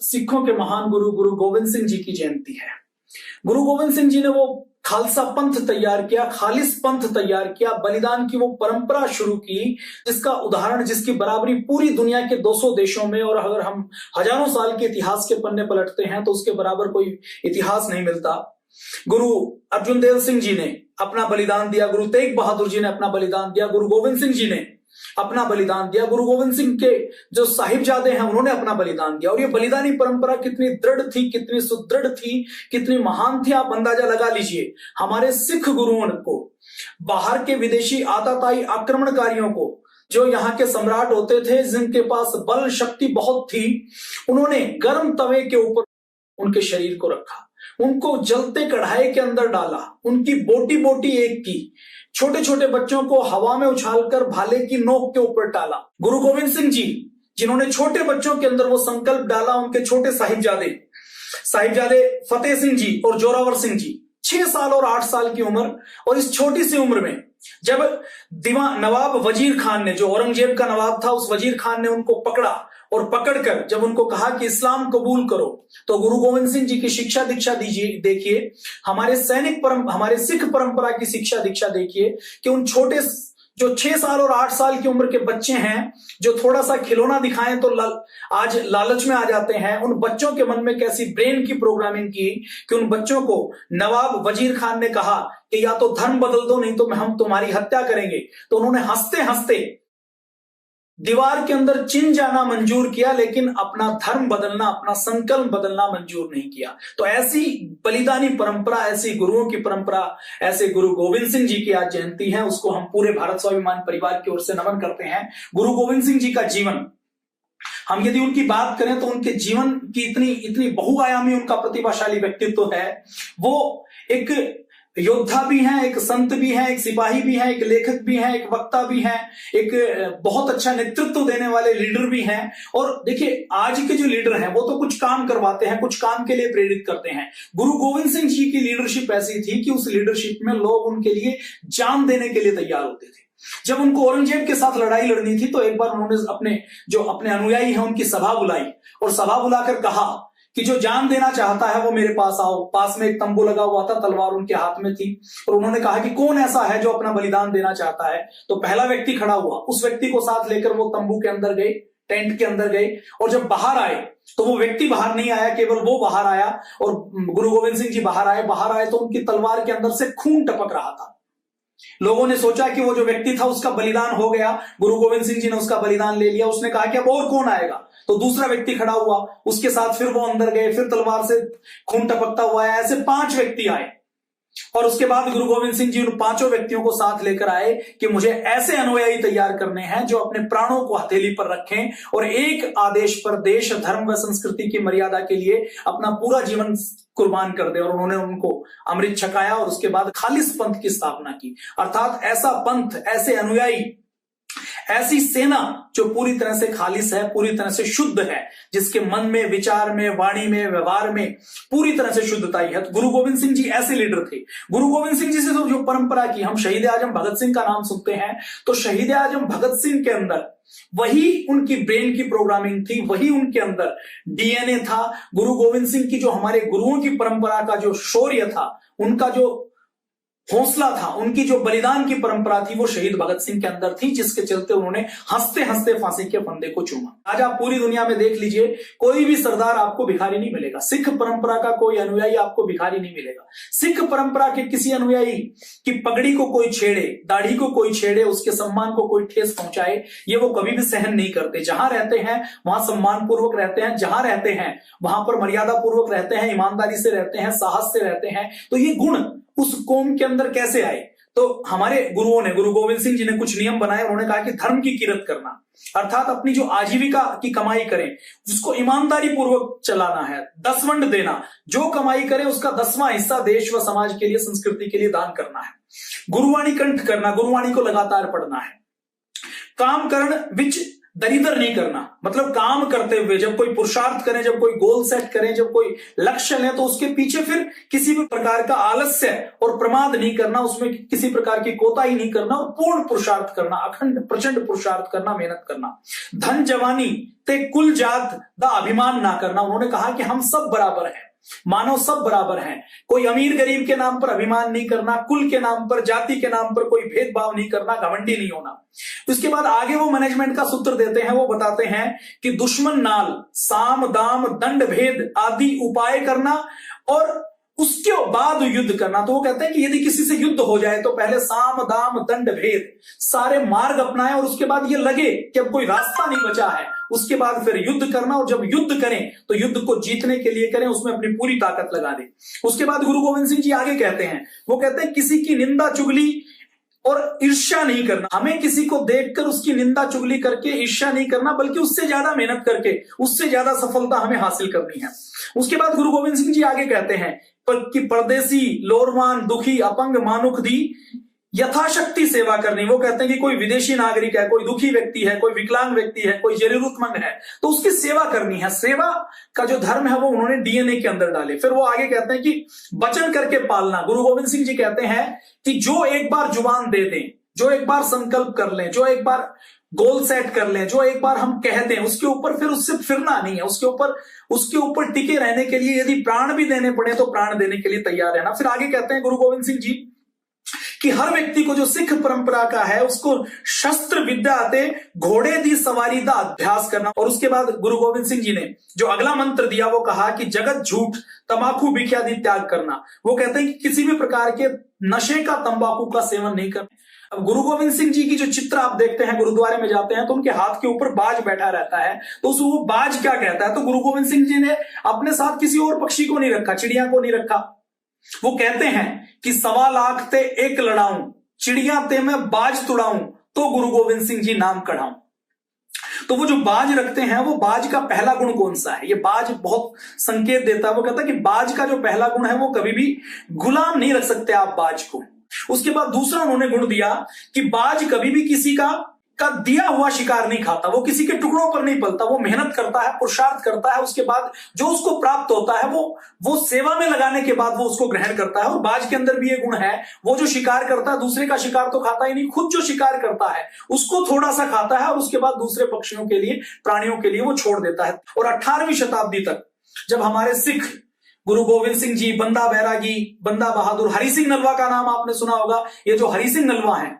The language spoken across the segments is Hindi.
सिखों के महान गुरु गुरु गोविंद सिंह जी की जयंती है। गुरु गोविंद सिंह जी ने वो खालसा पंथ तैयार किया, खालिस पंथ तैयार किया, बलिदान की वो परंपरा शुरू की जिसका उदाहरण, जिसकी बराबरी पूरी दुनिया के 200 देशों में, और अगर हम हजारों साल के इतिहास के पन्ने पलटते हैं तो उसके बराबर कोई इतिहास नहीं मिलता। गुरु अर्जुन देव सिंह जी ने अपना बलिदान दिया, गुरु तेग बहादुर जी ने अपना बलिदान दिया, गुरु गोविंद सिंह जी ने अपना बलिदान दिया, गुरु गोविंद सिंह के जो साहिबजादे हैं उन्होंने अपना बलिदान दिया। और ये बलिदानी परंपरा कितनी दृढ़ थी, कितनी सुदृढ़ थी, कितनी महान थी, आप अंदाजा लगा लीजिए। हमारे सिख गुरुओं को, बाहर के विदेशी आताताई आक्रमणकारियों को, जो यहाँ के सम्राट होते थे जिनके पास बल शक्ति बहुत थी, उन्होंने गर्म तवे के ऊपर उनके शरीर को रखा, उनको जलते कढ़ाई के अंदर डाला, उनकी बोटी बोटी एक की, छोटे छोटे बच्चों को हवा में उछालकर भाले की नोक के ऊपर डाला। गुरु गोविंद सिंह जी जिन्होंने छोटे बच्चों के अंदर वो संकल्प डाला, उनके छोटे साहिबजादे फतेह सिंह जी और जोरावर सिंह जी, 6 साल और 8 साल की उम्र, और इस छोटी सी उम्र में जब नवाब वजीर खान ने, जो औरंगजेब का नवाब था, उस वजीर खान ने उनको पकड़ा और पकड़कर जब उनको कहा कि इस्लाम कबूल करो, तो गुरु गोविंद सिंह जी की शिक्षा दीक्षा दीजिए। देखिए हमारे हमारे सिख परंपरा की शिक्षा दीक्षा देखिए कि उन छोटे जो 6 साल और 8 साल की उम्र के बच्चे हैं, जो थोड़ा सा खिलौना दिखाएं तो आज लालच में आ जाते हैं, उन बच्चों के मन में कैसी ब्रेन की प्रोग्रामिंग की कि उन बच्चों को नवाब वजीर खान ने कहा कि या तो धर्म बदल दो, नहीं तो हम तुम्हारी हत्या करेंगे। तो उन्होंने हंसते हंसते दीवार के अंदर चिन जाना मंजूर किया, लेकिन अपना धर्म बदलना, अपना संकल्प बदलना मंजूर नहीं किया। तो ऐसी बलिदानी परंपरा, ऐसी गुरुओं की परंपरा, ऐसे गुरु गोविंद सिंह जी की आज जयंती है, उसको हम पूरे भारत स्वाभिमान परिवार की ओर से नमन करते हैं। गुरु गोविंद सिंह जी का जीवन, हम यदि उनकी बात करें तो उनके जीवन की इतनी बहुआयामी उनका प्रतिभाशाली व्यक्तित्व है। वो एक योद्धा भी हैं, एक संत भी हैं, एक सिपाही भी हैं, एक लेखक भी हैं, एक वक्ता भी हैं, एक बहुत अच्छा नेतृत्व देने वाले लीडर भी हैं। और देखिए आज के जो लीडर हैं वो तो कुछ काम करवाते हैं, कुछ काम के लिए प्रेरित करते हैं। गुरु गोविंद सिंह जी की लीडरशिप ऐसी थी कि उस लीडरशिप में लोग उनके लिए जान देने के लिए तैयार होते थे। जब उनको औरंगजेब के साथ लड़ाई लड़नी थी तो एक बार उन्होंने अपने अनुयायी हैं उनकी सभा बुलाई, और सभा बुलाकर कहा कि जो जान देना चाहता है वो मेरे पास आओ। पास में एक तंबू लगा हुआ था, तलवार उनके हाथ में थी, और उन्होंने कहा कि कौन ऐसा है जो अपना बलिदान देना चाहता है। तो पहला व्यक्ति खड़ा हुआ, उस व्यक्ति को साथ लेकर वो तंबू के अंदर गए, टेंट के अंदर गए, और जब बाहर आए तो वो व्यक्ति बाहर नहीं आया, केवल वो बाहर आया, और गुरु गोविंद सिंह जी बाहर आए तो उनकी तलवार के अंदर से खून टपक रहा था। लोगों ने सोचा कि वो जो व्यक्ति था उसका बलिदान हो गया, गुरु गोविंद सिंह जी ने उसका बलिदान ले लिया। उसने कहा कि अब और कौन आएगा, तो दूसरा व्यक्ति खड़ा हुआ, उसके साथ फिर वो अंदर गए, फिर तलवार से खून टपकता हुआ आया। ऐसे 5 व्यक्ति आए, और उसके बाद गुरु गोविंद सिंह जी उन 5 व्यक्तियों को साथ लेकर आए कि मुझे ऐसे अनुयायी तैयार करने हैं जो अपने प्राणों को हथेली पर रखें और एक आदेश पर देश, धर्म व संस्कृति की मर्यादा के लिए अपना पूरा जीवन कुर्बान कर दे। और उन्होंने उनको अमृत छकाया और उसके बाद खालिस पंथ की स्थापना की। अर्थात ऐसा पंथ, ऐसे अनुयायी, ऐसी सेना जो पूरी तरह से खालिस है, पूरी तरह से शुद्ध है, जिसके मन में, विचार में, वाणी में, व्यवहार में पूरी तरह से शुद्धता ही है। तो गुरु गोविंद सिंह जी ऐसे लीडर थे। गुरु गोविंद सिंह जी से तो जो परंपरा की, हम शहीद आजम भगत सिंह का नाम सुनते हैं, तो शहीद आजम भगत सिंह के अंदर वही उनकी ब्रेन की प्रोग्रामिंग थी, वही उनके अंदर डीएनए था। गुरु गोविंद सिंह की जो हमारे गुरुओं की परंपरा का जो शौर्य था, उनका जो हौसला था, उनकी जो बलिदान की परंपरा थी, वो शहीद भगत सिंह के अंदर थी, जिसके चलते उन्होंने हंसते हंसते फांसी के फंदे को चूमा। आज आप पूरी दुनिया में देख लीजिए, कोई भी सरदार आपको भिखारी नहीं मिलेगा, सिख परंपरा का कोई अनुयायी आपको भिखारी नहीं मिलेगा। सिख परंपरा के किसी अनुयायी की पगड़ी को कोई छेड़े, दाढ़ी को कोई छेड़े, उसके सम्मान को कोई ठेस पहुंचाए, ये वो कभी भी सहन नहीं करते। जहां रहते हैं वहां सम्मान पूर्वक रहते हैं, जहां रहते हैं वहां पर मर्यादा पूर्वक रहते हैं, ईमानदारी से रहते हैं, साहस से रहते हैं। तो ये गुण उस कौम के अंदर कैसे आए? तो हमारे गुरुओं ने, गुरु गोविंद सिंह जी ने कुछ नियम बनाए। उन्होंने कहा कि धर्म की किरत करना, अर्थात अपनी जो आजीविका की कमाई करें उसको ईमानदारी पूर्वक चलाना है, दसवंड देना, जो कमाई करे उसका 10वां हिस्सा देश व समाज के लिए, संस्कृति के लिए दान करना है। गुरुवाणी कंठ करना, गुरुवाणी को लगातार पढ़ना है। काम करण विच दरिद्र नहीं करना, मतलब काम करते हुए जब कोई पुरुषार्थ करें, जब कोई गोल सेट करें, जब कोई लक्ष्य लें, तो उसके पीछे फिर किसी भी प्रकार का आलस्य और प्रमाद नहीं करना, उसमें किसी प्रकार की कोताही नहीं करना और पूर्ण पुरुषार्थ करना, अखंड प्रचंड पुरुषार्थ करना, मेहनत करना। धन जवानी ते कुल जात दा अभिमान ना करना। उन्होंने कहा कि हम सब बराबर हैं, मानव सब बराबर हैं, कोई अमीर गरीब के नाम पर अभिमान नहीं करना, कुल के नाम पर, जाति के नाम पर कोई भेदभाव नहीं करना, घमंडी नहीं होना। उसके बाद आगे वो मैनेजमेंट का सूत्र देते हैं, वो बताते हैं कि दुश्मन नाल साम दाम दंड भेद आदि उपाय करना और उसके बाद युद्ध करना। तो वो कहते हैं कि यदि किसी से युद्ध हो जाए तो पहले साम दाम दंड भेद सारे मार्ग अपनाएं और उसके बाद ये लगे कि अब कोई रास्ता नहीं बचा है, उसके बाद फिर युद्ध करना। और जब युद्ध करें तो युद्ध को जीतने के लिए करें, उसमें अपनी पूरी ताकत लगा दें। उसके बाद गुरु गोविंद सिंह जी आगे कहते हैं, वो कहते हैं किसी की निंदा चुगली और ईर्ष्या नहीं करना। हमें किसी को देखकर उसकी निंदा चुगली करके ईर्ष्या नहीं करना, बल्कि उससे ज्यादा मेहनत करके उससे ज्यादा सफलता हमें हासिल करनी है। उसके बाद गुरु गोविंद सिंह जी आगे कहते हैं कि परदेसी लोरवान दुखी अपंग मानुख दी यथाशक्ति सेवा करनी। वो कहते हैं कि कोई विदेशी नागरिक है, कोई दुखी व्यक्ति है, कोई विकलांग व्यक्ति है, कोई जरूरतमंद है, तो उसकी सेवा करनी है। सेवा का जो धर्म है वो उन्होंने डीएनए के अंदर डाले। फिर वो आगे कहते हैं कि वचन करके पालना। गुरु गोविंद सिंह जी कहते हैं कि जो एक बार जुबान दे दें, जो एक बार संकल्प कर लें, जो एक बार गोल सेट कर लें, जो एक बार हम कह दें, उसके ऊपर फिर उससे फिरना नहीं है। उसके ऊपर टिके रहने के लिए यदि प्राण भी देने पड़े तो प्राण देने के लिए तैयार रहना। फिर आगे कहते हैं गुरु गोविंद सिंह जी कि हर व्यक्ति को जो सिख परंपरा का है उसको शस्त्र विद्या आते घोड़े दी सवारी का अभ्यास करना। और उसके बाद गुरु गोविंद सिंह जी ने जो अगला मंत्र दिया वो कहा कि जगत झूठ तंबाकू भिख्यादि त्याग करना। वो कहते हैं कि किसी भी प्रकार के नशे का, तंबाकू का सेवन नहीं करना। अब गुरु गोविंद सिंह जी की जो चित्र आप देखते हैं, गुरुद्वारे में जाते हैं तो उनके हाथ के ऊपर बाज बैठा रहता है, तो उस वो बाज क्या कहता है, तो गुरु गोविंद सिंह जी ने अपने साथ किसी और पक्षी को नहीं रखा, चिड़िया को नहीं रखा। वो कहते हैं कि 1.25 लाख ते एक लड़ाऊं, चिड़िया ते मैं बाज तुड़ाऊं, तो गुरु गोविंद सिंह जी नाम कढ़ाऊं। तो वो जो बाज रखते हैं, वो बाज का पहला गुण कौन सा है, ये बाज बहुत संकेत देता है। वो कहता है कि बाज का जो पहला गुण है वो कभी भी गुलाम नहीं रख सकते आप बाज को। उसके बाद दूसरा उन्होंने गुण दिया कि बाज कभी भी किसी का दिया हुआ शिकार नहीं खाता, वो किसी के टुकड़ों पर नहीं पलता, वो मेहनत करता है, पुरुषार्थ करता है, उसके बाद जो उसको प्राप्त होता है वो सेवा में लगाने के बाद वो उसको ग्रहण करता है। और बाज के अंदर भी ये गुण है, वो जो शिकार करता है दूसरे का शिकार तो खाता ही नहीं, खुद जो शिकार करता है उसको थोड़ा सा खाता है और उसके बाद दूसरे पक्षियों के लिए, प्राणियों के लिए वो छोड़ देता है। और 18वीं शताब्दी तक जब हमारे सिख गुरु गोविंद सिंह जी, बंदा बैरागी, बंदा बहादुर, हरि सिंह नलवा का नाम आपने सुना होगा। ये जो हरि सिंह नलवा है,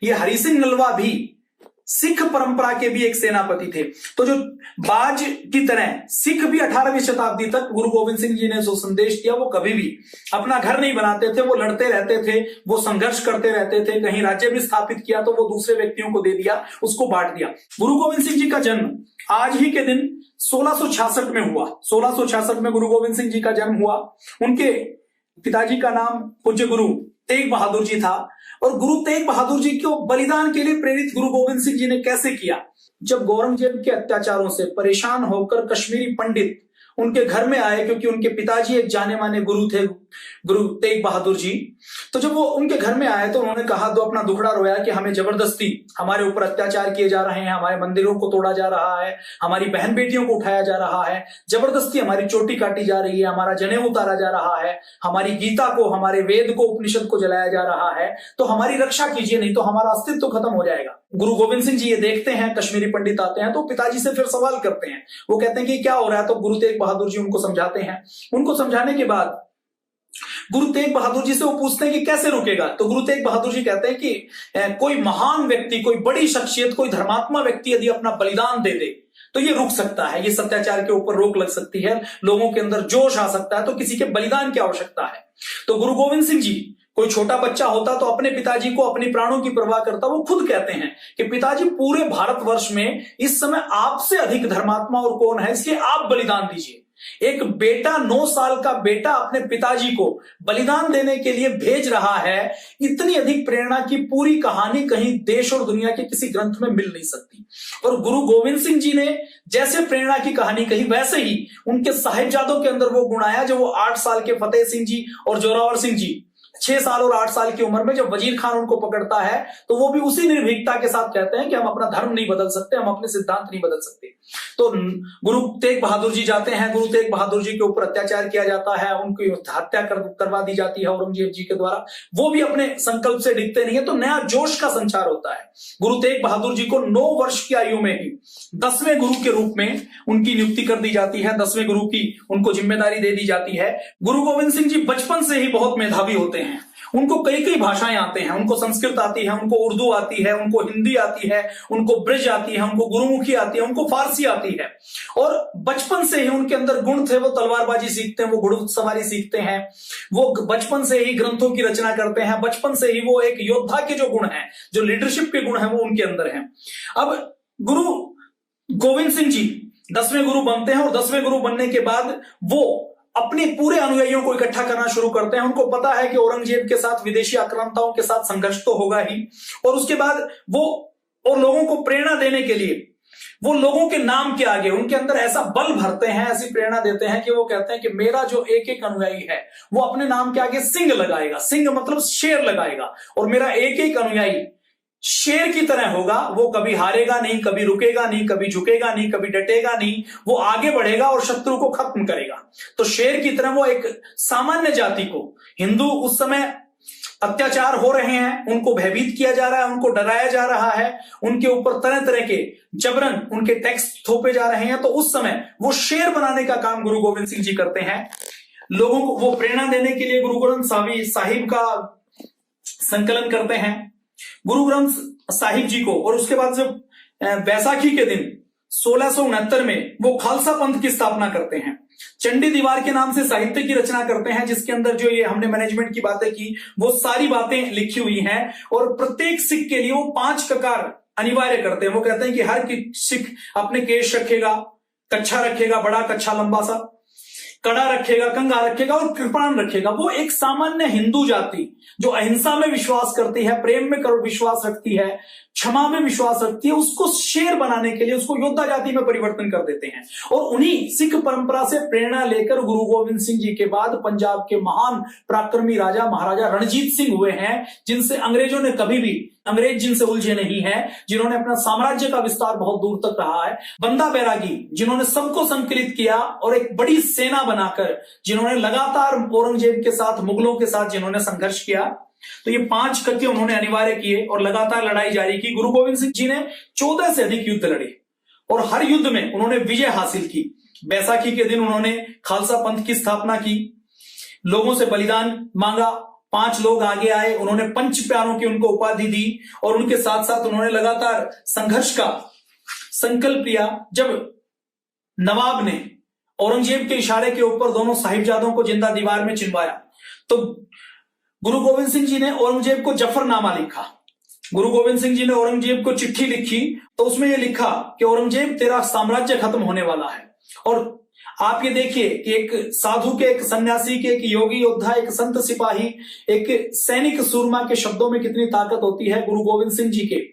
ये हरि सिंह नलवा भी सिख परंपरा के भी एक सेनापति थे। तो जो बाज की तरह सिख भी 18वीं शताब्दी तक गुरु गोविंद सिंह जी ने जो संदेश दिया, वो कभी भी अपना घर नहीं बनाते थे, वो लड़ते रहते थे, वो संघर्ष करते रहते थे। कहीं राज्य भी स्थापित किया तो वो दूसरे व्यक्तियों को दे दिया, उसको बांट दिया। गुरु गोविंद सिंह जी का जन्म आज ही के दिन 1666 में हुआ। 1666 में गुरु गोविंद सिंह जी का जन्म हुआ। उनके पिताजी का नाम पूज्य गुरु तेग बहादुर जी था। और गुरु तेग बहादुर जी को बलिदान के लिए प्रेरित गुरु गोविंद सिंह जी ने कैसे किया, जब औरंगजेब के अत्याचारों से परेशान होकर कश्मीरी पंडित उनके घर में आए, क्योंकि उनके पिताजी एक जाने माने गुरु थे, गुरु तेग बहादुर जी। तो जब वो उनके घर में आए तो उन्होंने कहा, दो अपना दुखड़ा रोया कि हमें जबरदस्ती हमारे ऊपर अत्याचार किए जा रहे हैं, हमारे मंदिरों को तोड़ा जा रहा है, हमारी बहन बेटियों को उठाया जा रहा है, जबरदस्ती हमारी चोटी काटी जा रही है, हमारा जनेऊ उतारा जा रहा है, हमारी गीता को, हमारे वेद को, उपनिषद को जलाया जा रहा है, तो हमारी रक्षा कीजिए, नहीं तो हमारा अस्तित्व खत्म हो जाएगा। गुरु गोविंद सिंह जी ये देखते हैं, कश्मीरी पंडित आते हैं तो पिताजी से फिर सवाल करते हैं। वो कहते हैं कि क्या हो रहा है, तो गुरु तेग बहादुर जी उनको समझाते हैं। उनको समझाने के बाद गुरु तेग बहादुर जी से वो पूछते हैं कि कैसे रुकेगा, तो गुरु तेग बहादुर जी कहते हैं कि कोई महान व्यक्ति, कोई बड़ी शख्सियत, कोई धर्मात्मा व्यक्ति यदि अपना बलिदान दे दे तो ये रुक सकता है, ये अत्याचार के ऊपर रोक लग सकती है, लोगों के अंदर जोश आ सकता है, तो किसी के बलिदान की आवश्यकता है। तो गुरु गोविंद सिंह जी, कोई छोटा बच्चा होता तो अपने पिताजी को अपने प्राणों की परवाह करता। वो खुद कहते हैं कि पिताजी, पूरे भारतवर्ष में इस समय आपसे अधिक धर्मात्मा और कौन है, इसलिए आप बलिदान दीजिए। एक बेटा, 9 साल का बेटा अपने पिताजी को बलिदान देने के लिए भेज रहा है, इतनी अधिक प्रेरणा की पूरी कहानी कहीं देश और दुनिया के किसी ग्रंथ में मिल नहीं सकती। और गुरु गोविंद सिंह जी ने जैसे प्रेरणा की कहानी कही, वैसे ही उनके साहिबजादों के अंदर वो गुण आया जो वो 8 साल के फतेह सिंह जी और जोरावर सिंह जी 6 साल और 8 साल की उम्र में जब वजीर खान उनको पकड़ता है तो वो भी उसी निर्भीकता के साथ कहते हैं कि हम अपना धर्म नहीं बदल सकते, हम अपने सिद्धांत नहीं बदल सकते। तो गुरु तेग बहादुर जी जाते हैं, गुरु तेग बहादुर जी के ऊपर अत्याचार किया जाता है, उनकी हत्या करवा दी जाती है औरंगजेब जी के द्वारा। वो भी अपने संकल्प से डिगते नहीं है, तो नया जोश का संचार होता है। गुरु तेग बहादुर जी को 9 वर्ष की आयु में ही 10वें गुरु के रूप में उनकी नियुक्ति कर दी जाती है, 10वें गुरु की उनको जिम्मेदारी दे दी जाती है। गुरु गोविंद सिंह जी बचपन से ही बहुत मेधावी होते हैं, उनको कई कई भाषाएं आते हैं, उनको संस्कृत आती है, उनको उर्दू आती है, उनको हिंदी आती है, उनको ब्रज आती है, उनको गुरुमुखी आती है, उनको फारसी आती है। और बचपन से ही उनके अंदर गुण थे, वो तलवारबाजी सीखते हैं, वो घुड़सवारी सीखते हैं, वो बचपन से ही ग्रंथों की रचना करते हैं, बचपन से ही वो एक योद्धा के जो गुण हैं, जो लीडरशिप के गुण हैं, वो उनके अंदर हैं। अब गुरु गोविंद सिंह जी 10वें गुरु बनते हैं और 10वें गुरु बनने के बाद वो अपने पूरे अनुयायियों को इकट्ठा करना शुरू करते हैं। उनको पता है कि औरंगजेब के साथ, विदेशी आक्रांताओं के साथ संघर्ष तो होगा ही, और उसके बाद वो और लोगों को प्रेरणा देने के लिए वो लोगों के नाम के आगे उनके अंदर ऐसा बल भरते हैं, ऐसी प्रेरणा देते हैं कि वो कहते हैं कि मेरा जो एक एक अनुयायी है वो अपने नाम के आगे सिंह लगाएगा, सिंह मतलब शेर लगाएगा, और मेरा एक एक अनुयायी शेर की तरह होगा, वो कभी हारेगा नहीं, कभी रुकेगा नहीं, कभी झुकेगा नहीं, कभी डटेगा नहीं, वो आगे बढ़ेगा और शत्रु को खत्म करेगा। तो शेर की तरह वो एक सामान्य जाति को, हिंदू उस समय अत्याचार हो रहे हैं, उनको भयभीत किया जा रहा है, उनको डराया जा रहा है, उनके ऊपर तरह तरह के जबरन उनके टैक्स थोपे जा रहे हैं, तो उस समय वो शेर बनाने का काम गुरु गोविंद सिंह जी करते हैं। लोगों को वो प्रेरणा देने के लिए गुरु ग्रंथ साहिब का संकलन करते हैं, गुरु ग्रंथ साहिब जी को, और उसके बाद जब बैसाखी के दिन 1669 में वो खालसा पंथ की स्थापना करते हैं। चंडी दीवार के नाम से साहित्य की रचना करते हैं, जिसके अंदर जो ये हमने मैनेजमेंट की बातें की वो सारी बातें लिखी हुई हैं, और प्रत्येक सिख के लिए वो 5 ककार अनिवार्य करते हैं। वो कहते हैं कि हर सिख अपने केश रखेगा, कच्छा रखेगा, बड़ा कच्छा लंबा सा, कड़ा रखेगा, कंघा रखेगा और कृपाण रखेगा। वो एक सामान्य हिंदू जाति जो अहिंसा में विश्वास करती है, प्रेम में विश्वास रखती है, क्षमा में विश्वास रखती है, उसको शेर बनाने के लिए उसको योद्धा जाति में परिवर्तन कर देते हैं। और उन्हीं सिख परंपरा से प्रेरणा लेकर गुरु गोविंद सिंह जी के बाद पंजाब के महान पराक्रमी राजा महाराजा रणजीत सिंह हुए हैं, जिनसे अंग्रेजों ने कभी भी, अंग्रेज जिनसे उलझे नहीं है, जिन्होंने अपना साम्राज्य का विस्तार बहुत दूर तक रहा है। बंदा बैरागी जिन्होंने सबको संकलित किया और एक बड़ी सेना बनाकर जिन्होंने लगातार औरंगजेब के साथ, मुगलों के साथ जिन्होंने संघर्ष किया, तो ये 5 कके उन्होंने अनिवार्य किए और लगातार लड़ाई जारी की। गुरु गोविंद सिंह जी ने 14 से अधिक युद्ध लड़े और हर युद्ध में उन्होंने विजय हासिल की। बैसाखी के दिन उन्होंने खालसा पंथ की स्थापना की, लोगों से बलिदान मांगा, 5 लोग आगे आए, उन्होंने पंच प्यारों की उनको उपाधि दी, और उनके साथ साथ उन्होंने लगातार संघर्ष का संकल्प लिया। जब नवाब ने औरंगजेब के इशारे के ऊपर दोनों साहिबजादों को जिंदा दीवार में चिनवाया, तो गुरु गोविंद सिंह जी ने औरंगजेब को जफरनामा लिखा। गुरु गोविंद सिंह जी ने औरंगजेब को चिट्ठी लिखी, तो उसमें यह लिखा कि औरंगजेब तेरा साम्राज्य खत्म होने वाला है। और आप ये देखिए कि एक साधु के, एक सन्यासी के, एक योगी योद्धा, एक संत सिपाही, एक सैनिक सूरमा के शब्दों में कितनी ताकत होती है। गुरु गोविंद सिंह जी के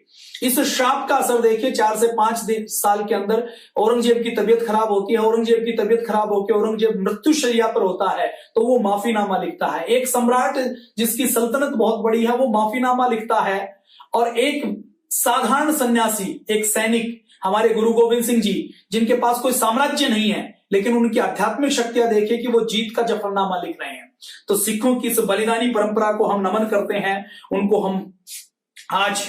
इस श्राप का असर देखिए, 4 से 5 साल के अंदर औरंगजेब की तबीयत खराब होती है। औरंगजेब की तबीयत खराब होकर औरंगजेब मृत्युशैया पर होता है, तो वो माफीनामा लिखता है। एक सम्राट जिसकी सल्तनत बहुत बड़ी है वो माफीनामा लिखता है, और एक साधारण सन्यासी, एक सैनिक, हमारे गुरु गोविंद सिंह जी, जिनके पास कोई साम्राज्य नहीं है लेकिन उनकी आध्यात्मिक शक्तियां देखिए कि वो जीत का जफरनामा लिख रहे हैं। तो सिखों की इस बलिदानी परंपरा को हम नमन करते हैं, उनको हम आज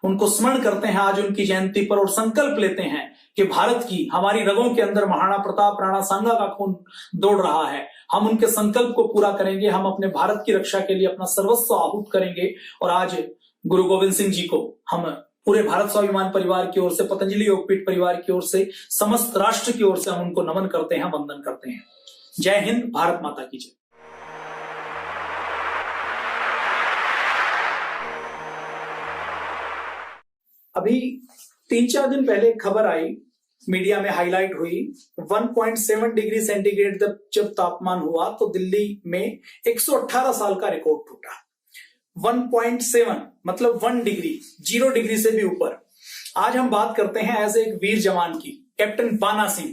उनको स्मरण करते हैं आज उनकी जयंती पर, और संकल्प लेते हैं कि भारत की, हमारी रगों के अंदर महाराणा प्रताप, राणा सांगा का खून दौड़ रहा है। हम उनके संकल्प को पूरा करेंगे, हम अपने भारत की रक्षा के लिए अपना सर्वस्व आहूत करेंगे। और आज गुरु गोविंद सिंह जी को हम पूरे भारत स्वाभिमान परिवार की ओर से, पतंजलि योगपीठ परिवार की ओर से, समस्त राष्ट्र की ओर से हम उनको नमन करते हैं, वंदन करते हैं। जय हिंद, भारत माता की जय। अभी 3-4 दिन पहले खबर आई, मीडिया में हाईलाइट हुई, 1.7 डिग्री सेंटीग्रेड जब तापमान हुआ तो दिल्ली में 118 साल का रिकॉर्ड टूटा। 1.7 मतलब 1 डिग्री, 0 डिग्री से भी ऊपर। आज हम बात करते हैं ऐसे एक वीर जवान की, कैप्टन बाना सिंह,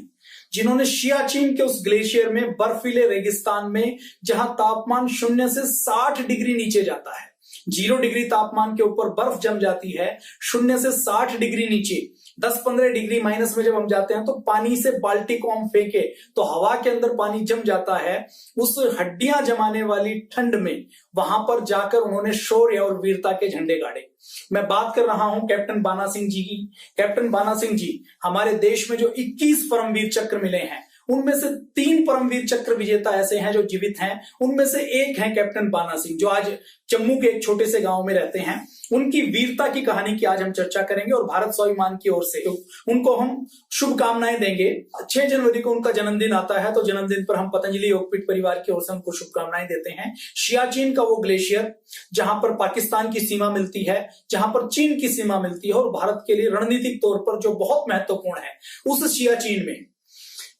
जिन्होंने सियाचिन के उस ग्लेशियर में, बर्फीले रेगिस्तान में, जहां तापमान 0 से 60 डिग्री नीचे जाता है, 0 डिग्री तापमान के ऊपर बर्फ जम जाती है, 0 से 60 डिग्री नीचे, 10-15 डिग्री माइनस में जब हम जाते हैं तो पानी से बाल्टी को हम फेंके तो हवा के अंदर पानी जम जाता है। उस हड्डियां जमाने वाली ठंड में वहां पर जाकर उन्होंने शौर्य और वीरता के झंडे गाड़े। मैं बात कर रहा हूं कैप्टन बाना सिंह जी की। कैप्टन बाना सिंह जी, हमारे देश में जो 21 परमवीर चक्र मिले हैं उनमें से 3 परमवीर चक्र विजेता ऐसे हैं जो जीवित हैं। उनमें से एक है कैप्टन बाना सिंह, जो आज जम्मू के एक छोटे से गांव में रहते हैं। उनकी वीरता की कहानी की आज हम चर्चा करेंगे और भारत स्वाभिमान की ओर से उनको हम शुभकामनाएं देंगे। 6 जनवरी को उनका जन्मदिन आता है, तो जन्मदिन पर हम पतंजलि योगपीठ परिवार की ओर से उनको शुभकामनाएं देते हैं। सियाचिन का वो ग्लेशियर जहां पर पाकिस्तान की सीमा मिलती है, जहां पर चीन की सीमा मिलती है और भारत के लिए रणनीतिक तौर पर जो बहुत महत्वपूर्ण है, उस सियाचिन में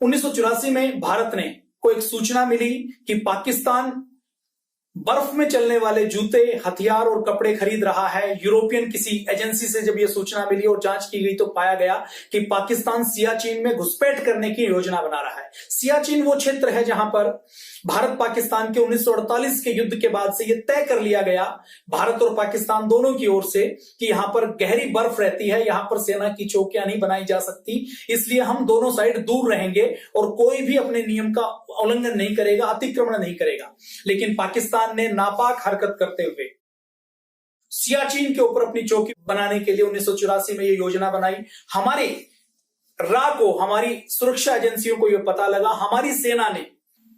1984 में भारत ने को एक सूचना मिली कि पाकिस्तान बर्फ में चलने वाले जूते, हथियार और कपड़े खरीद रहा है। यूरोपियन किसी एजेंसी से जब यह सूचना मिली और जांच की गई तो पाया गया कि पाकिस्तान सियाचिन में घुसपैठ करने की योजना बना रहा है। सियाचिन वो क्षेत्र है जहां पर भारत पाकिस्तान के 1948 के युद्ध के बाद से यह तय कर लिया गया, भारत और पाकिस्तान दोनों की ओर से, कि यहां पर गहरी बर्फ रहती है, यहां पर सेना की चौकियां नहीं बनाई जा सकती, इसलिए हम दोनों साइड दूर रहेंगे और कोई भी अपने नियम का उल्लंघन नहीं करेगा, अतिक्रमण नहीं करेगा। लेकिन पाकिस्तान ने नापाक हरकत करते हुए सियाचिन के ऊपर अपनी चौकी बनाने के लिए 1984 में यह योजना बनाई। हमारे हमारी सुरक्षा एजेंसियों को यह पता लगा, हमारी सेना ने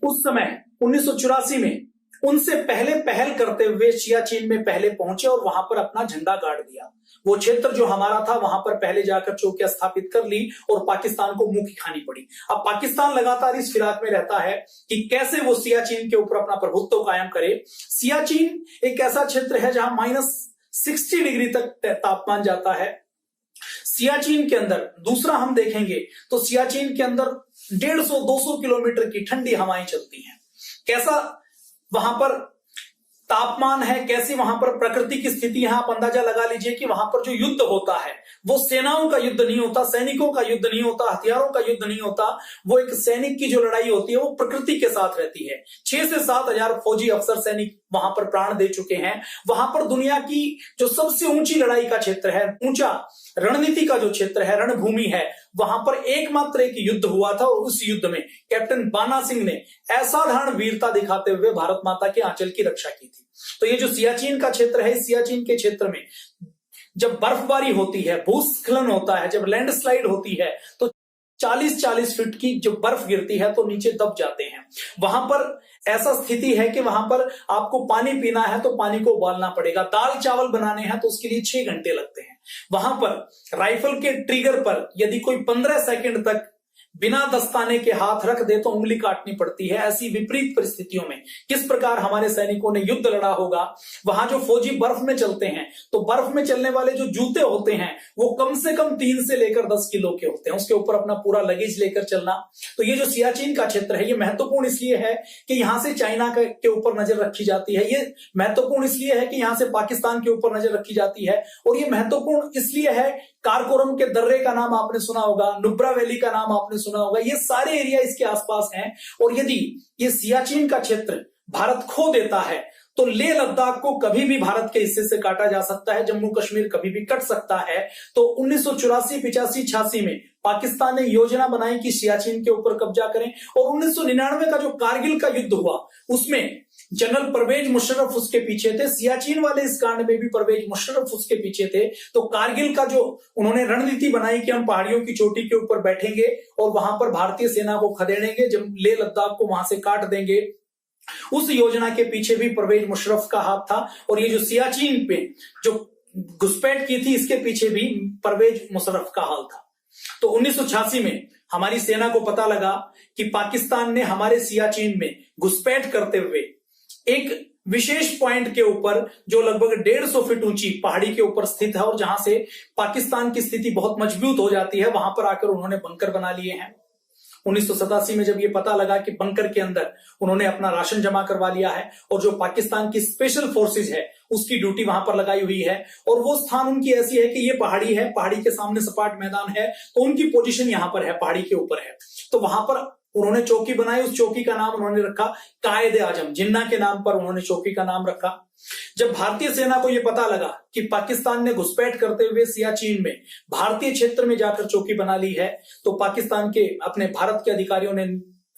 उस समय 1984 में उनसे पहले पहल करते हुए सियाचिन में पहले पहुंचे और वहां पर अपना झंडा गाड़ दिया। वो क्षेत्र जो हमारा था वहां पर पहले जाकर चौकियां स्थापित कर ली और पाकिस्तान को मुंह की खानी पड़ी। अब पाकिस्तान लगातार इस फिराक में रहता है कि कैसे वो सियाचिन के ऊपर अपना प्रभुत्व कायम करे। सियाचिन एक ऐसा क्षेत्र है जहां -60 डिग्री तक तापमान जाता है। सियाचिन के अंदर दूसरा हम देखेंगे तो सियाचिन के अंदर 150-200 किलोमीटर की ठंडी हवाएं चलती हैं। कैसा वहां पर तापमान है, कैसी वहां पर प्रकृति की स्थिति है, आप अंदाजा लगा लीजिए कि वहां पर जो युद्ध होता है वो सेनाओं का युद्ध नहीं होता, सैनिकों का युद्ध नहीं होता, हथियारों का युद्ध नहीं होता। वो एक सैनिक की जो लड़ाई होती है वो प्रकृति के साथ रहती है। 6 से 7 हजार फौजी अफसर सैनिक वहां पर प्राण दे चुके हैं। वहां पर दुनिया की जो सबसे ऊंची लड़ाई का क्षेत्र है, ऊंचा रणनीति का जो क्षेत्र है, रणभूमि है, वहां पर एकमात्र एक युद्ध हुआ था और उस युद्ध में कैप्टन बाना सिंह ने असाधारण वीरता दिखाते हुए भारत माता के आंचल की रक्षा की थी। तो ये जो सियाचिन का क्षेत्र है, सियाचिन के क्षेत्र में जब बर्फबारी होती है, भूस्खलन होता है, जब लैंडस्लाइड होती है तो 40-40 फीट की जो बर्फ गिरती है तो नीचे दब जाते हैं। वहां पर ऐसा स्थिति है कि वहां पर आपको पानी पीना है तो पानी को उबालना पड़ेगा, दाल चावल बनाने हैं तो उसके लिए 6 घंटे लगते हैं। वहां पर राइफल के ट्रिगर पर यदि कोई 15 सेकंड तक बिना दस्ताने के हाथ रख दे तो उंगली काटनी पड़ती है। ऐसी विपरीत परिस्थितियों में किस प्रकार हमारे सैनिकों ने युद्ध लड़ा होगा। वहां जो फौजी बर्फ में चलते हैं तो बर्फ में चलने वाले जो जूते होते हैं वो कम से कम 3 से लेकर 10 किलो के होते हैं, उसके ऊपर अपना पूरा लगेज लेकर चलना। तो ये जो सियाचिन का क्षेत्र है ये महत्वपूर्ण इसलिए है कि यहां से चाइना के ऊपर नजर रखी जाती है, ये महत्वपूर्ण इसलिए है कि यहां से पाकिस्तान के ऊपर नजर रखी जाती है, और ये महत्वपूर्ण इसलिए है, कारकोरम के दर्रे का नाम आपने सुना होगा, नुब्रा वैली का नाम आपने सुना होगा, ये सारे एरिया इसके आसपास हैं। और यदि ये सियाचिन का क्षेत्र भारत खो देता है तो लेह लद्दाख को कभी भी भारत के हिस्से से काटा जा सकता है, जम्मू कश्मीर कभी भी कट सकता है। तो 1984, 85, 86 में पाकिस्तान ने योजना बनाई कि सियाचिन के ऊपर कब्जा करें, और 1999 का जो कारगिल का युद्ध हुआ उसमें जनरल परवेज मुशर्रफ उसके पीछे थे। सियाचिन वाले इस कांड में भी परवेज मुशर्रफ उसके पीछे थे। तो कारगिल का जो उन्होंने रणनीति बनाई कि हम पहाड़ियों की चोटी के ऊपर बैठेंगे और वहां पर भारतीय सेना को खदेड़ेंगे, जब लेह लद्दाख को वहां से काट देंगे, उस योजना के पीछे भी परवेज मुशर्रफ का हाथ था। और ये जो सियाचिन पे जो घुसपैठ की थी इसके पीछे भी परवेज मुशर्रफ का हाथ था। तो 1986 में हमारी सेना को पता लगा कि पाकिस्तान ने हमारे सियाचिन में घुसपैठ करते हुए एक विशेष पॉइंट के ऊपर जो लगभग 150 फीट ऊंची पहाड़ी के ऊपर स्थित है और जहां से पाकिस्तान की स्थिति बहुत मजबूत हो जाती है, वहां पर आकर उन्होंने बंकर बना लिए हैं। 1987 में जब ये पता लगा कि बंकर के अंदर उन्होंने अपना राशन जमा करवा लिया है और जो पाकिस्तान की स्पेशल फोर्सेज है उसकी ड्यूटी वहां पर लगाई हुई है और वो स्थान उनकी ऐसी है कि ये पहाड़ी है, पहाड़ी के सामने सपाट मैदान है, तो उनकी पोजीशन यहां पर है, पहाड़ी के ऊपर है। तो वहां पर उन्होंने चौकी बनाई, उस चौकी का नाम उन्होंने रखा कायदे आजम, जिन्ना के नाम पर उन्होंने चौकी का नाम रखा। जब भारतीय सेना को यह पता लगा कि पाकिस्तान ने घुसपैठ करते हुए सियाचिन में भारतीय क्षेत्र में जाकर चौकी बना ली है, तो पाकिस्तान के अपने भारत के अधिकारियों ने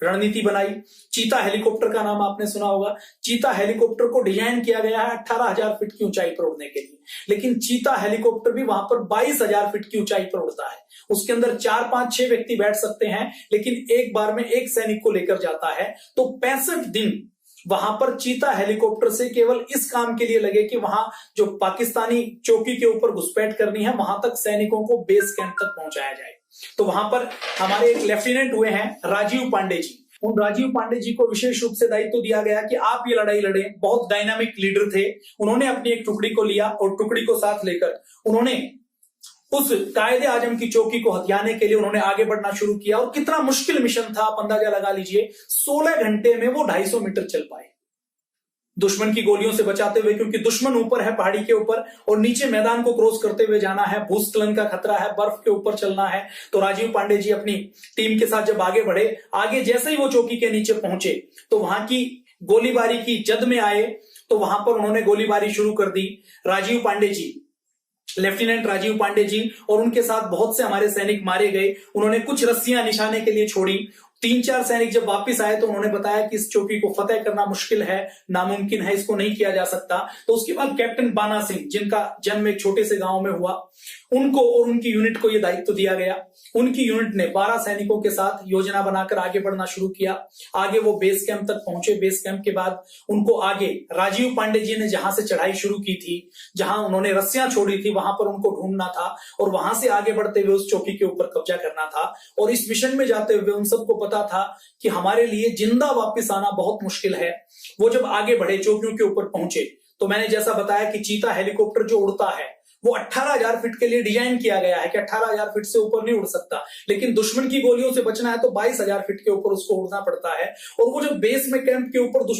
रणनीति बनाई। चीता हेलीकॉप्टर का नाम आपने सुना होगा। चीता हेलीकॉप्टर को डिजाइन किया गया है 18,000 फीट की ऊंचाई पर उड़ने के लिए, लेकिन चीता हेलीकॉप्टर भी वहां पर 22,000 फीट की ऊंचाई पर उड़ता है। उसके अंदर 4, 5, 6 व्यक्ति बैठ सकते हैं, लेकिन एक बार में एक सैनिक को लेकर जाता है। तो 65 दिन वहां पर चीता हेलीकॉप्टर से केवल इस काम के लिए लगे कि वहां जो पाकिस्तानी चौकी के ऊपर घुसपैठ करनी है, वहां तक सैनिकों को बेस कैंप तक पहुंचाया जाए। तो वहां पर हमारे एक लेफ्टिनेंट हुए हैं राजीव पांडे जी। उन राजीव पांडे जी को विशेष रूप से दायित्व दिया गया कि आप ये लड़ाई लड़े। बहुत डायनामिक लीडर थे। उन्होंने अपनी एक टुकड़ी को लिया और टुकड़ी को साथ लेकर उन्होंने उस कायदे आजम की चौकी को हथियाने के लिए उन्होंने आगे बढ़ना शुरू किया। और कितना मुश्किल मिशन था, आप अंदाजा लगा लीजिए। 16 घंटे में वो 250 मीटर चल पाए दुश्मन की गोलियों से बचाते हुए, क्योंकि दुश्मन ऊपर है पहाड़ी के ऊपर और नीचे मैदान को क्रॉस करते हुए जाना है, भूस्खलन का खतरा है, बर्फ के ऊपर चलना है। तो राजीव पांडे जी अपनी टीम के साथ जब आगे बढ़े, आगे जैसे ही वो चौकी के नीचे पहुंचे तो वहां की गोलीबारी की जद में आए, तो वहां पर उन्होंने गोलीबारी शुरू कर दी। राजीव पांडे जी, लेफ्टिनेंट राजीव पांडे जी और उनके साथ बहुत से हमारे सैनिक मारे गए। उन्होंने कुछ रस्सियां निशाने के लिए छोड़ी। 3-4 सैनिक जब वापस आए तो उन्होंने बताया कि इस चौकी को फतेह करना मुश्किल है, नामुमकिन है, इसको नहीं किया जा सकता। तो उसके बाद कैप्टन बाना सिंह, जिनका जन्म एक छोटे से गांव में हुआ, उनको और उनकी यूनिट को यह दायित्व दिया गया। उनकी यूनिट ने 12 सैनिकों के साथ योजना बनाकर आगे बढ़ना शुरू किया। आगे वो बेस कैंप तक पहुंचे। बेस कैंप के बाद उनको आगे राजीव पांडे जी ने जहां से चढ़ाई शुरू की थी, जहां उन्होंने रस्सियां छोड़ी थी, वहां पर उनको ढूंढना था और वहां से आगे बढ़ते हुए उस चौकी के ऊपर कब्जा करना था। और इस मिशन में जाते हुए उन सबको पता था कि हमारे लिए जिंदा वापस आना बहुत मुश्किल है। वो जब आगे बढ़े, चौकियों के ऊपर पहुंचे, तो मैंने जैसा बताया कि चीता हेलीकॉप्टर जो उड़ता है वो 18,000 फीट के लिए डिजाइन किया गया है कि 18,000 फीट से ऊपर नहीं उड़ सकता, लेकिन दुश्मन की गोलियों से बचना है तो 22,000 फीट के ऊपर उसको उड़ना पड़ता है। और वो जब बेस में कैंप के ऊपर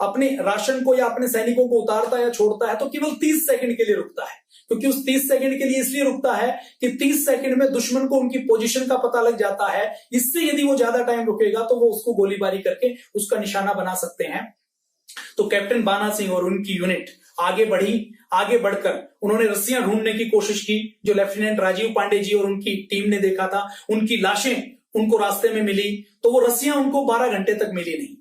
अपने राशन को या अपने सैनिकों को उतारता है या छोड़ता है तो केवल 30 सेकंड के लिए रुकता है, क्योंकि उस 30 सेकंड के लिए इसलिए रुकता है कि 30 सेकंड में दुश्मन को उनकी पोजीशन का पता लग जाता है। इससे यदि वो ज्यादा टाइम रुकेगा तो वो उसको गोलीबारी करके उसका निशाना बना सकते हैं। तो कैप्टन बाना सिंह और उनकी यूनिट आगे बढ़ी। आगे बढ़कर उन्होंने रस्सियां ढूंढने की कोशिश की। जो लेफ्टिनेंट राजीव पांडे जी और उनकी टीम ने देखा था, उनकी लाशें उनको रास्ते में मिली, तो वो रस्सियां उनको 12 घंटे तक मिली नहीं।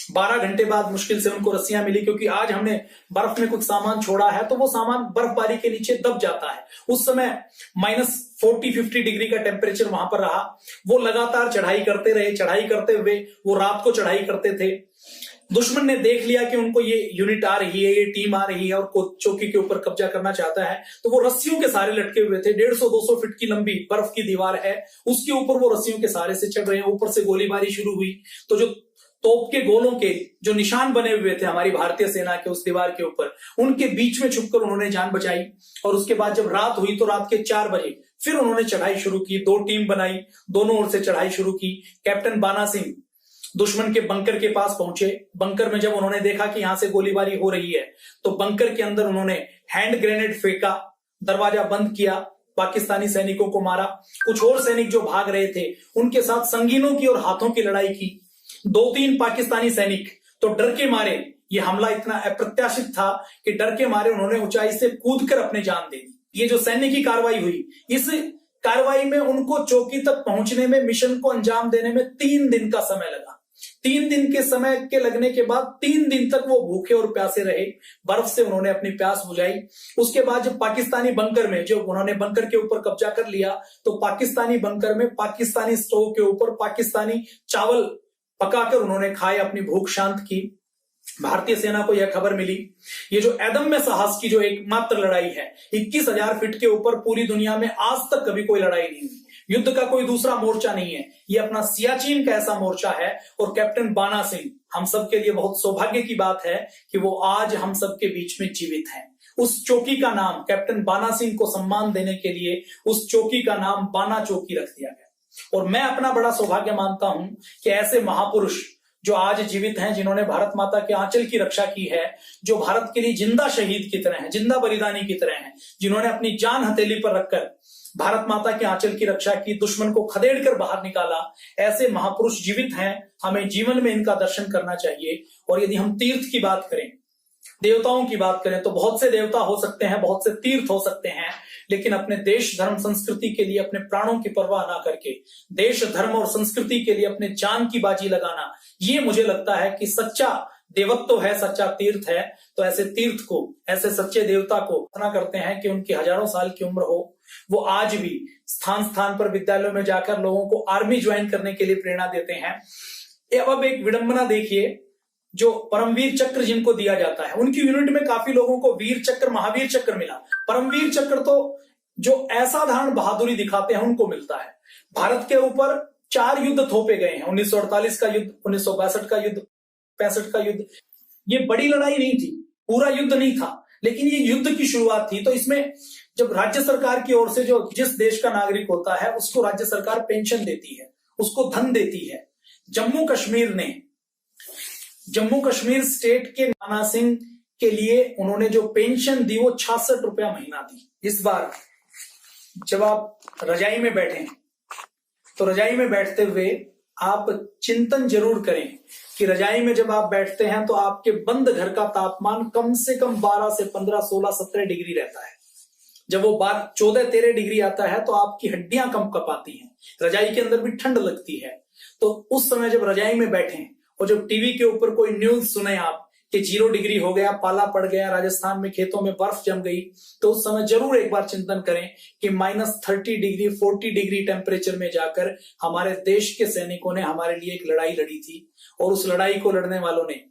12 घंटे बाद मुश्किल से उनको रस्सियां मिली, क्योंकि आज हमने बर्फ में कुछ सामान छोड़ा है तो वो सामान बर्फबारी के नीचे दब जाता है। उस समय -40-50 डिग्री का टेम्परेचर वहां पर रहा। वो लगातार चढ़ाई करते रहे। चढ़ाई करते हुए वो रात को चढ़ाई करते थे। दुश्मन ने देख लिया कि उनको ये यूनिट आ रही है, ये टीम आ रही है और चौकी के ऊपर कब्जा करना चाहता है, तो वो रस्सियों के सहारे लटके हुए थे। 150-200 फीट की लंबी बर्फ की दीवार है, उसके ऊपर वो रस्सियों के सहारे से चढ़ रहे हैं। ऊपर से गोलीबारी शुरू हुई तो जो तोप के गोलों के जो निशान बने हुए थे हमारी भारतीय सेना के उस दीवार के ऊपर, उनके बीच में छुपकर उन्होंने जान बचाई। और उसके बाद जब रात हुई तो रात के 4 बजे फिर उन्होंने चढ़ाई शुरू की। 2 टीम बनाई, दोनों ओर से चढ़ाई शुरू की। कैप्टन बाना सिंह दुश्मन के बंकर के पास पहुंचे। बंकर में जब उन्होंने देखा कि यहां से गोलीबारी हो रही है तो बंकर के अंदर उन्होंने हैंड ग्रेनेड फेंका, दरवाजा बंद किया, पाकिस्तानी सैनिकों को मारा। कुछ और सैनिक जो भाग रहे थे उनके साथ संगीनों की और हाथों की लड़ाई की। 2-3 पाकिस्तानी सैनिक तो डर के मारे, ये हमला इतना अप्रत्याशित था कि डर के मारे उन्होंने ऊंचाई से कूदकर अपनी जान दे दी। ये जो सैन्य की कार्रवाई हुई, इस कार्रवाई में उनको चौकी तक पहुंचने में, मिशन को अंजाम देने में 3 दिन का समय लगा। 3 दिन के समय के लगने के बाद 3 दिन तक वो भूखे और प्यासे रहे। बर्फ से उन्होंने अपनी प्यास बुझाई। उसके बाद जब पाकिस्तानी बंकर में, जब उन्होंने बंकर के ऊपर कब्जा कर लिया, तो पाकिस्तानी बंकर में पाकिस्तानी स्टोव के ऊपर पाकिस्तानी चावल पकाकर उन्होंने खाए, अपनी भूख शांत की। भारतीय सेना को यह खबर मिली। ये जो अदम्य साहस की जो एकमात्र लड़ाई है, 21,000 फीट के ऊपर पूरी दुनिया में आज तक कभी कोई लड़ाई नहीं हुई। युद्ध का कोई दूसरा मोर्चा नहीं है, ये अपना सियाचिन का ऐसा मोर्चा है। और कैप्टन बाना सिंह, हम सब के लिए बहुत सौभाग्य की बात है कि वो आज हम सब के बीच में जीवित हैं। उस चौकी का नाम, कैप्टन बाना सिंह को सम्मान देने के लिए उस चौकी का नाम बाना चौकी रख दिया गया। और मैं अपना बड़ा सौभाग्य मानता हूं कि ऐसे महापुरुष जो आज जीवित हैं, जिन्होंने भारत माता के आंचल की रक्षा की है, जो भारत के लिए जिंदा शहीद की तरह हैं, जिंदा बलिदानी की तरह हैं, जिन्होंने अपनी जान हथेली पर रखकर भारत माता के आंचल की रक्षा की, दुश्मन को खदेड़ कर बाहर निकाला, ऐसे महापुरुष जीवित हैं। हमें जीवन में इनका दर्शन करना चाहिए। और यदि हम तीर्थ की बात करें, देवताओं की बात करें, तो बहुत से देवता हो सकते हैं, बहुत से तीर्थ हो सकते हैं, लेकिन अपने देश धर्म संस्कृति के लिए अपने प्राणों की परवाह ना करके देश धर्म और संस्कृति के लिए अपने जान की बाजी लगाना, ये मुझे लगता है कि सच्चा देवत्व है, सच्चा तीर्थ है। तो ऐसे तीर्थ को, ऐसे सच्चे देवता को प्रार्थना करते हैं कि उनकी हजारों साल की उम्र हो, वो आज भी स्थान स्थान पर विद्यालयों में जाकर लोगों को आर्मी ज्वाइन करने के लिए प्रेरणा देते हैं। अब एक विडंबना देखिए, जो परमवीर चक्र जिनको दिया जाता है, उनकी यूनिट में काफी लोगों को वीर चक्र, महावीर चक्र मिला। परमवीर चक्र तो जो असाधारण बहादुरी दिखाते हैं उनको मिलता है। भारत के ऊपर 4 युद्ध थोपे गए हैं, 1948 का युद्ध, 1962 का युद्ध, 65 का युद्ध। ये बड़ी लड़ाई नहीं थी, पूरा युद्ध नहीं था, लेकिन ये युद्ध की शुरुआत थी। तो इसमें जब राज्य सरकार की ओर से, जो जिस देश का नागरिक होता है उसको राज्य सरकार पेंशन देती है, उसको धन देती है। जम्मू कश्मीर स्टेट के नाना सिंह के लिए उन्होंने जो पेंशन दी वो 66 रुपया महीना दी। इस बार जब आप रजाई में बैठे, तो रजाई में बैठते हुए आप चिंतन जरूर करें कि रजाई में जब आप बैठते हैं तो आपके बंद घर का तापमान कम से कम 12 से 15, 16, 17 डिग्री रहता है। जब वो 14, 13 डिग्री आता है तो आपकी हड्डियां कंपाती हैं, रजाई के अंदर भी ठंड लगती है। तो उस समय जब रजाई में बैठे और जब टीवी के ऊपर कोई न्यूज सुने आप कि 0 डिग्री हो गया, पाला पड़ गया, राजस्थान में खेतों में बर्फ जम गई, तो उस समय जरूर एक बार चिंतन करें कि -30 डिग्री, 40 डिग्री टेम्परेचर में जाकर हमारे देश के सैनिकों ने हमारे लिए एक लड़ाई लड़ी थी। और उस लड़ाई को लड़ने वालों ने,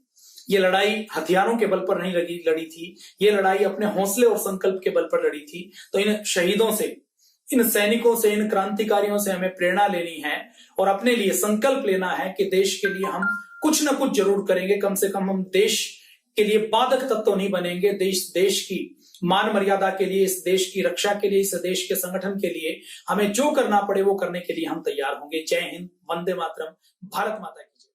ये लड़ाई हथियारों के बल पर नहीं लड़ी थी, ये लड़ाई अपने हौसले और संकल्प के बल पर लड़ी थी। तो इन शहीदों से, इन सैनिकों से, इन क्रांतिकारियों से हमें प्रेरणा लेनी है और अपने लिए संकल्प लेना है कि देश के लिए हम कुछ ना कुछ जरूर करेंगे। कम से कम हम देश के लिए बाधक तत्व नहीं बनेंगे। देश की मान मर्यादा के लिए, इस देश की रक्षा के लिए, इस देश के संगठन के लिए हमें जो करना पड़े वो करने के लिए हम तैयार होंगे। जय हिंद, वंदे मातरम, भारत माता की जय।